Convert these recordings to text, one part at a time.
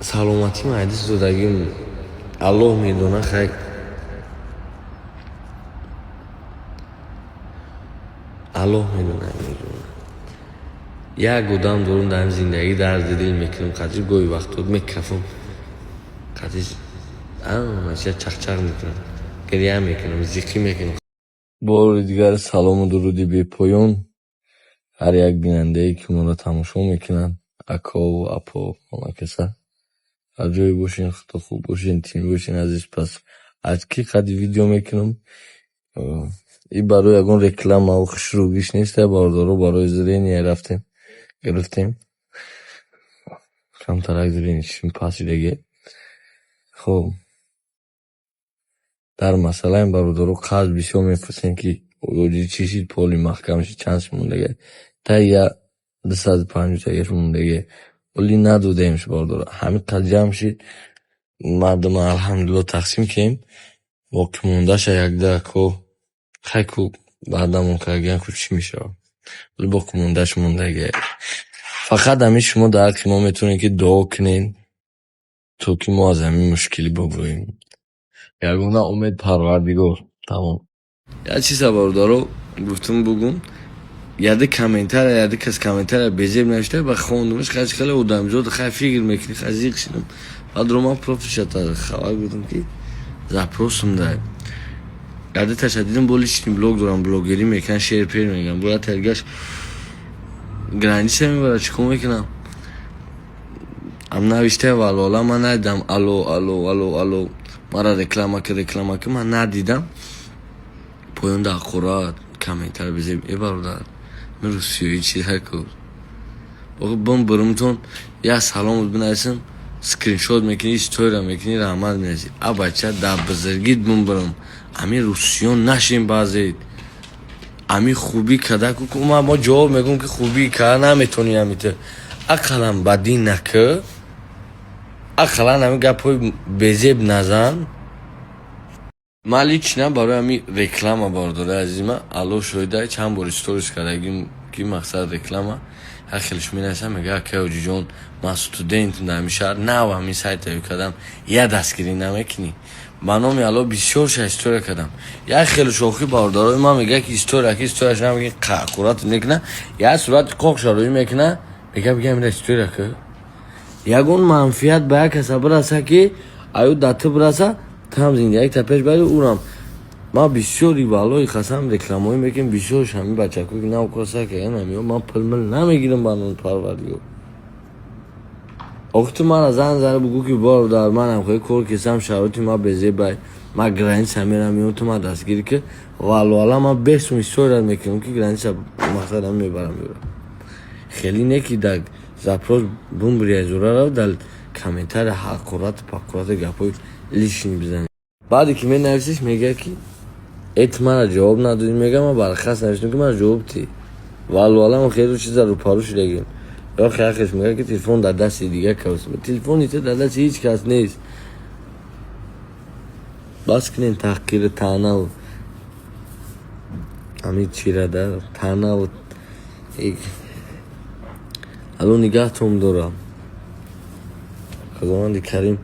саломатӣ майди зудагӣ аллоҳ медона. хай аллоҳ медона. як одам дорум дар ин зиндагӣ дарди дил мекунам, қадри гоҳи вақтҳо мекафам, қадри чақчақ мекунам, гирья мекунам, зиқӣ мекунам. бори дигар салому дуруди бепоён ҳар як бинандае ки моро тамошо мекунанд, акову апо, ҳамакаса ҳар ҷое бошен, худо хуб бошен, тин бошен азиз. Пас аз ки қадри видео мекунам, ин барои ягон рекламаву хушрӯгиш нест. Бардоро барои зрение рафтем гирифтем, камтарак зрение чишми пасидаги. хоб дар масъала ин бародаро қарз бисёр мепурсен ки оҷи чӣ шид, поли маҳкам шид, чанд сум мондаги, та я 250 тагаш мондаги, оли надодаем ш бародаро. ҳамин қадр ҷамъ шид, мардума алҳамдулилло тақсим кем, боқӣ мондаша якда ко хай ку баъдамон карган ку чӣ мешавад, вале боқӣ мондаш мондаги. фақат ҳамин шумо дар ҳаққи мо метавонед ки дуо кунед то ки мо аз ҳамин мушкилӣ бубурем. ягона умед Парвардигор. Тамом. як чиза бародаро гуфтам бугум, яде комментария, яде кас комментария безеб навишта, ба хондумаш хеле одамзод хай фикр мекунӣ, хай зиқ шидам. баъд ро ман профишата хабар будам ки запросам дай. яде таша дидам боли чини блог дорам, блогерӣ мекунам, шер пер мекунам, бояд тергаш граница мебарад, чикор мекунам. ам навишта валола ман надидам, алло мара реклама ки ман надидам. поён дар қурат комментар безеб е бародар мин русиёӣ чӣ ҳакуд бом бурумтон як салом бинависам, скриншот мекунӣ, история мекунӣ, раҳмат менависӣ. а бача дар бузургит бум бурам, ами русиён нашин баъзед, ами хубӣ кадаку мо ҷавоб мегӯм ки хубӣ кар наметонӣ, амита ақалан бадӣ накӣ, ақалан ами гапҳои безеб назан. ман лично барои ҳамин реклама бардора азима алло шоҳида чанд бор сторис кардагим ки мақсад реклама. ҳар хелеш менависам, мега ака ҳоҷиҷон ман студентам дар ҳамин шаҳр, нав ҳамин сайт тайёр кардам, я дастгирӣ намекунӣ. ба номи алло бисёрша история кардам. як хеле шохӣ бародарои ман мега ки историяш намеги қурат мекуна, як сурати қоқшароӣ мекуна, мега бигам ина история ки ягон манфиат ба як каса бираса ки аю дати бираса там зиндаги тапеш бари урам. ман бисёри валлои қасам рекламаҳои мекунам, бисёрш ҳамин бачако ки навқоса кадан ҳамиҳо ман пулмил намегирам ба номи Парвардигор. вақти ман зан зара бугӯ ки бародар ман ҳамхоҳи кор кесам, шароити ман безебай, ман граница мерам, меонту ман дастгирӣ ки валлоала ман бесум история мекунам ки граница мақсадам мебарам. хеле не ки дар запрос бумбурия зурара дар комментария ҳақурати пақурати гапҳои лишни бизанӣ. баъде ки менависиш мега ки эт мара ҷавоб надодӣ, мега ман бархаст навиштам ки ман ҷавоб ти валлоала ман хеле чиза рӯпарӯ шудагим. яхеш мега ки телефон дар дасти дигар кас, телефони ти дар дасти ҳеҷ кас нест. бас кунем таҳқири таънаву ҳамин чирада таънаву алло нигаҳтон дорам. худованди карим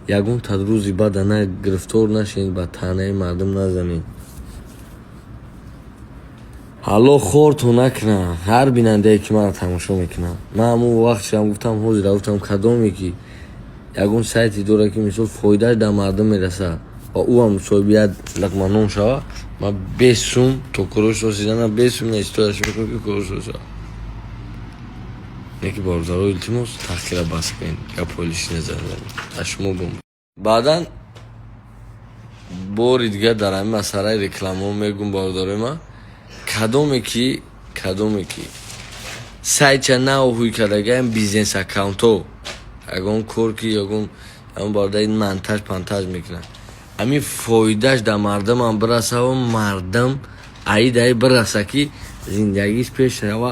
ягон тадрӯзи бада на гирифтор нашед, ба таънаи мардум назанед. алло хортон накуна ҳар бинандае ки маро тамошо мекуна. ман ҳамун вақт шам гуфтам ҳозира, гуфтам кадоме ки ягон сайти дора ки мисол фоидаш дар мардум мераса ва ӯам соҳиби як лақманон шава, ман 20 сум то кӯрош расидана 20 сум историаш мекунам ки кӯрош расида. неки бародаро илтимос таҳқира бас кунед, гапҳои лишна занед аз шумо бум. баъдан бори дигар дар ҳамин масъалаи рекламаҳо мегӯм бародарои ман, кадоме ки сайтча наоҳуй кардагаам бизнес аккаунтҳо ягон кор ки ягон бародари монтаж мекунад, ҳамин фоидаш дар мардумам бирасава, мардум аидаи бираса ки зиндагиш пеш рава,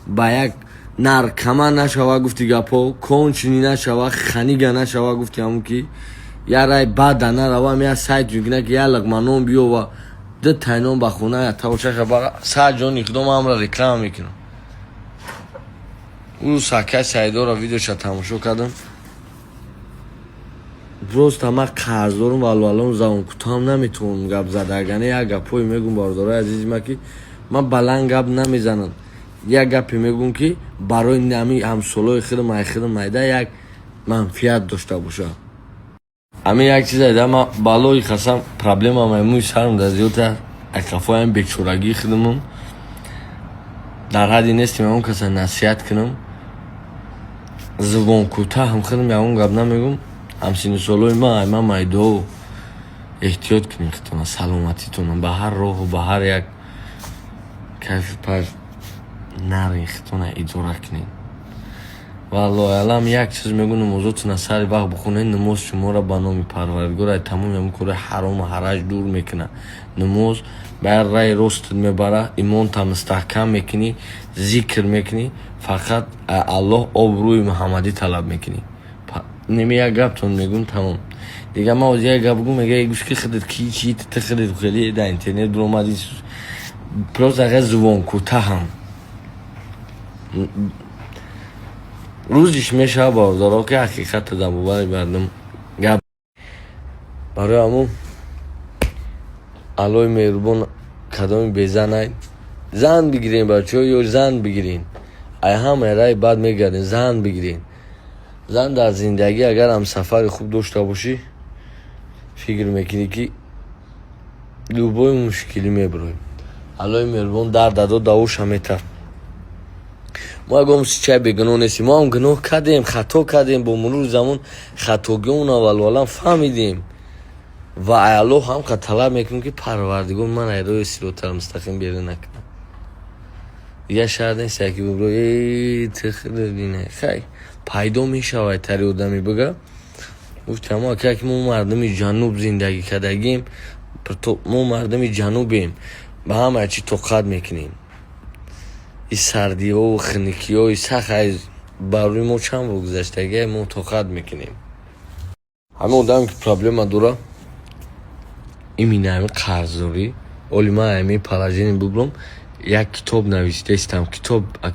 ба як наркама нашава гуфти гапҳо, кончини нашава, ханига нашава гуфти ҳамун ки як рай бада нарава, ҳамин сайт мекуна ки як лақманон биёва ду тайнон ба хона я тавошаша бара сад ҷон иқдом амра реклама мекунам. ӯ сакай сайдора видеоша тамошо кардам, просто ма қарздорум валвалон завон кутам наметавонам гап задагане як гапҳое мегум бардораи азизи ма ки ман баланд гап намезанам як гапе мегум ки барои нами ҳамсолои хирд майда як манфиат дошта боша ҳамин як чиз айда ма балои қасам проблема маймуи сарм дар зиёда акафоям бечорагии хидмам дар ҳадди нестим ягон каса насиҳат кунам зубон кӯтаҳ ҳам хидм ягон гап намегум ҳамсини солои ман майдоо эҳтиёт кунем хитона саломатитона ба ҳар роҳу ба ҳар як кайфи пар нарин хитона идора кунем валлоҳи алам як чиз мегӯ намозотона сари вақт бихонед намоз шуморо ба номи парвардигор аз тамоми ҳамин кори ҳарому ҳараж дур мекуна намоз ба раи ростат мебара имонта мустаҳкам мекунӣ зикр мекунӣ фақат аллоҳ обрӯи муҳаммадӣ талаб мекунӣ неми як гаптон мегӯм тамом дига ма оз як гап гӯ мега гӯшки хидит ки чи ти хидит хели дар интернет дуромади просто ага зубон кӯтаҳам рӯзиш мешава бардоро ки ҳақиқата дар бобари мардум гап барои ҳамун аллоҳи меҳрубон кадоми безанай зан бигирен бачаҳо ё зан бигирен ай ҳамаи раи бад мегарден зан бигирен зан дар зиндагӣ агар ҳамсафари хуб дошта бошӣ фикр мекунӣ ки любой мушкилӣ мебароем аллоҳи меҳрубон дард дадод давоша метар мо ягон чай бегуноҳ нестем мо ҳам гуноҳ кардем хато кардем бо мурури замон хатогиёна валвалам фаҳмидем ва аллоҳ ҳам ка талаб мекунем ки парвардигор ман ай роҳи сиротал мустақим берӣ накунам дига шарт нест яки бибро тихлбина хай пайдо мешавад тари одами бага гуфтам ака ки мо мардуми ҷануб зиндагӣ кардагим мо мардуми ҷанубем ба ҳамаи чӣ тоқат мекунем и сардиҳо хунукиҳои сахт бар рӯи мо чанд бор гузаштаги мо тоқат мекунем ҳамин одаме ки проблема дора иминами қарздорӣ оли ман ами положение бубром як китоб навиштестам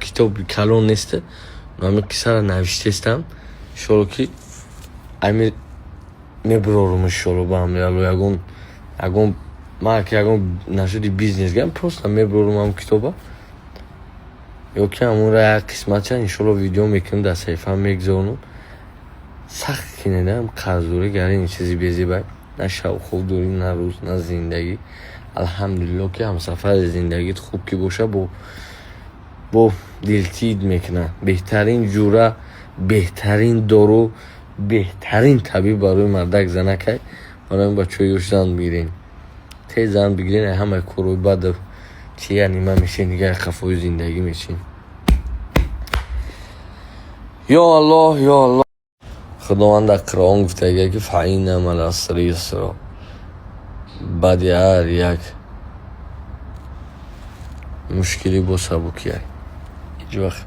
китоби калон нест ҳамин қиссаро навиштестам иншолло ки ами мебурорум иншолло ба ҳамдиалло ягон ман ки ягон нашуди бизнес гам просто мебурорум ҳам китоба ё ки ҳамонро як қисматча иншолло видео мекунам дар саҳифа мегзаронам сахт кинедам қарздорӣ гарин чизи безебай на шавқов дорӣ на рӯз на зиндагӣ алҳамдулилло ки ҳамсафари зиндагит хуб ки боша бо дилтид мекуна беҳтарин ҷура беҳтарин дору беҳтарин табиб барои мардак занакай барои бачаҳои зан бигирен те зан бигирен ай ҳамаи корҳои баду чи я нима мешин дига қафои зиндагӣ мешин ё аллоҳ ё аллоҳ худованд дар қуръон гуфтааги ки фаинна маъал усри юсра баъди ҳар як мушкилӣ бо сабукиай ҳеҷ вақт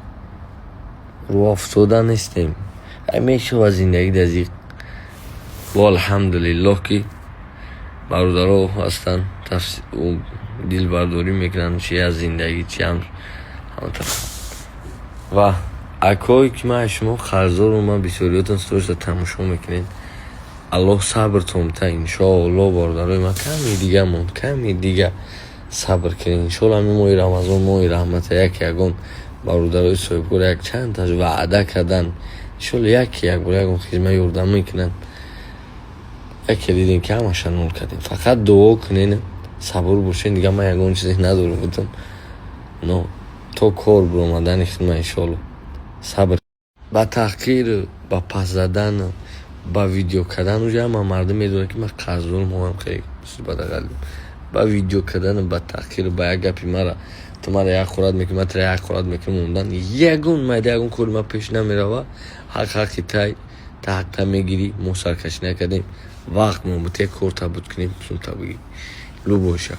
рӯ офтода нестем мешава зиндагӣ дазиқ бо алҳамдулиллоҳ ки бародаро ҳастанд дилбардорӣ мекунанд чи аз зиндагӣ чи ҳаматараф ва акои ки ман шумо қарздорум ман бисёриётон сторисро тамошо мекунед аллоҳ сабртон бита иншоаллоҳ бародарои ман ками дига сабр кунед иншоалло ҳамин моҳи рамазон моҳи раҳмата ягон бародарои соҳибкор як чандташ ваъда кардан иншоалло як бор ягон хизмат ёрдам мекунанд яке дидем ки ҳамаша нол кардем фақат дуо кунед сабур бошед дига ман ягон чизе надорам бутам но то кор биромадани хидмат иншоалло сабр ба таҳқиру ба пас задану ба видео кардану ҳама мардум медонад ки ман қарздорум ҳоам хеле бадақалб ба видео кардану ба таҳқиру ба як гапи мара ту мара як хӯрат мекунӣ ман тара як хӯрат мекунам мондан ягон майда ягон кори ман пеш намерава ҳақи тай таҳқта мегирӣ мо саркашӣ накардем вақт мо бут як кор табуд кунем сунта бигӣ лубоша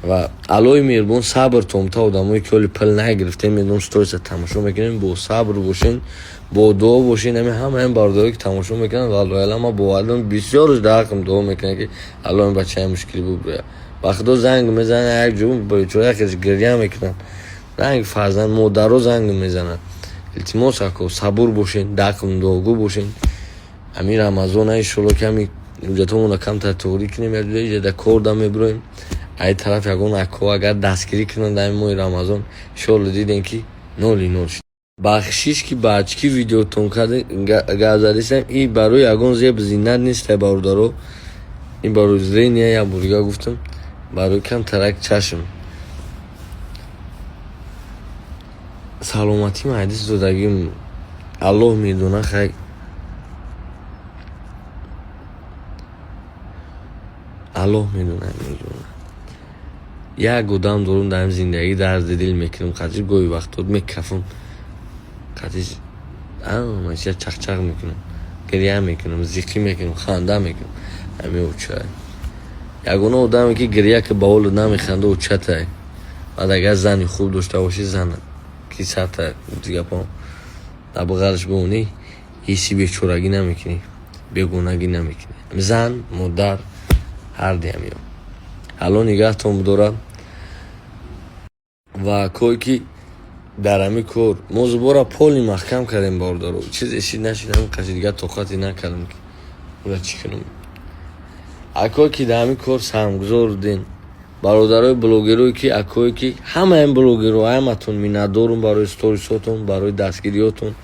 ва аллоҳи меҳрубон сабр томта одамое ки оли пил нагирифтем медонам сториса тамошо мекунем бо сабр бошен бо дуо бошен ами ҳамаин бардорӣ ки тамошо мекунанд валлоҳи алам ман бовардам бисёрш дар ҳаққам дуо мекунам ки аллоҳ бачаи мушкилӣ буброяд вақтҳо занг мезанад як ҷо бечора якеш гирья мекунанд занг фарзанд модаро занг мезананд илтимос ако сабур бошен дар ҳаққам дуогӯ бошен همین رمضان انشالله کمی حجتمون کم تطوری کنیم یه ده کردم میبرویم ای طرف یکون اکو اگر دستگیری کنن در ماه رمضان انشالله دیدن که نولی نول شد. بخشیش که بچکی ویدیو تون کرده گذاریستم این برای یکون زیب زینت نیست باردارو این برای زرینیه یا بورگا گفتم برای کم ترک چشم سلامتی ما حدیث دادگیم الله میدونه خیلی الله میدونه یک گودام دارم در زندگی درد دل میکنم قدر گوی وقت میکفم قدر ماشی چخ چخ میکنم گریه میکنم زیقی میکنم خنده میکنم همه اوچه یگونه آدمی که گریه که باول نمیخنده اوچه تای بعد اگر زنی خوب داشته باشی زنه کی سطح دیگه پام در بغلش بونی هیچی بیچورگی نمیکنی بیگونگی نمیکنی زن مادر هر دیمی الان نگاه تون بدارم و کوی که در همی کور موضوع را پولی محکم کردیم باردارو چیز اشی نشیدم کسی دیگه توقعاتی نکردم که اولا چی کنم اکوی که در همی کور سهمگذار دین برادرای بلوگروی که اکوی که همه این بلوگرو همتون میندارم برای ستوریساتون برای دستگیریاتون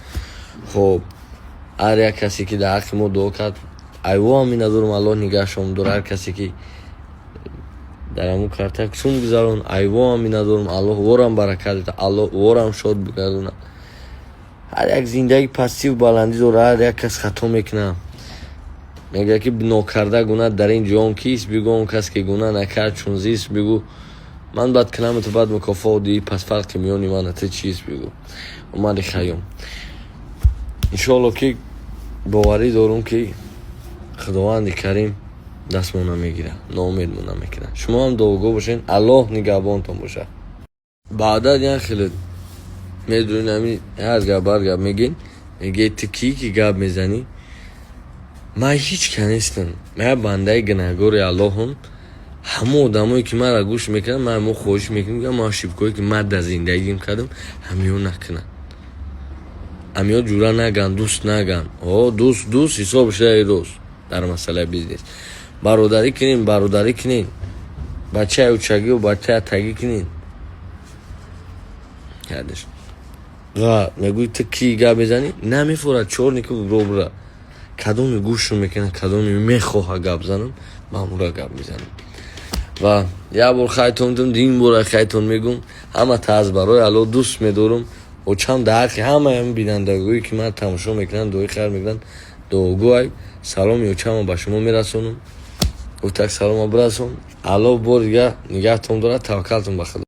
خب هر یک کسی که در حق ما دعا کرد ایوا هم میندارم الله نگه شما دور هر کسی که در همون کارتک چون بگذارون ایوا هم میندارم الله ورم برکت ده الله ورم شاد بگردونه هر یک زندگی پستی و بلندی داره هر یک کس خطا میکنه میگه که ناکرده گناه در این جهان کیست بگو اون کس که گناه نکرد چون زیست بگو من بعد کنم تو بعد مکافات دی پس فرق میانی من تو چیست بگو اومد خیام انشالله که باوری دارم که خداوند کریم دست مون نمیگیره ناامید مون نمیکنه شما هم دعاگو باشین الله نگهبانتون باشه بعدا دیگه خیلی میدونین همین هر گپ برگپ میگین میگه تو کی گپ میزنی من هیچ کنیستم من بنده گناهگار الله هم همه آدمایی که من را گوش میکنم من همه خوش میکنم من شیبکایی که من در زندگیم کردم همیو نکنن همیو جورا نگن دوست نگن دوست حساب شده دوست در مسئله بیزنس برادری کنین بچه اوچگی و بچه تگی کنین یادش و میگوی تو کی گپ میزنی نمیفورد چور نیکو گروبرا کدومی گوش رو میکنه کدومی میخواه گپ زنم معمولا گپ میزنم و یه بار خیتون دیم دین بار خیتون میگم همه تاز برای الو دوست میدارم و چند دقیقی همه بینندگویی که من تماشا میکنن دوی خیر میکنن دوگوی سلام یو چند با شما میرسونم و تک سلام برسون الو بار دیگه نگهتون داره توکلتون بخدا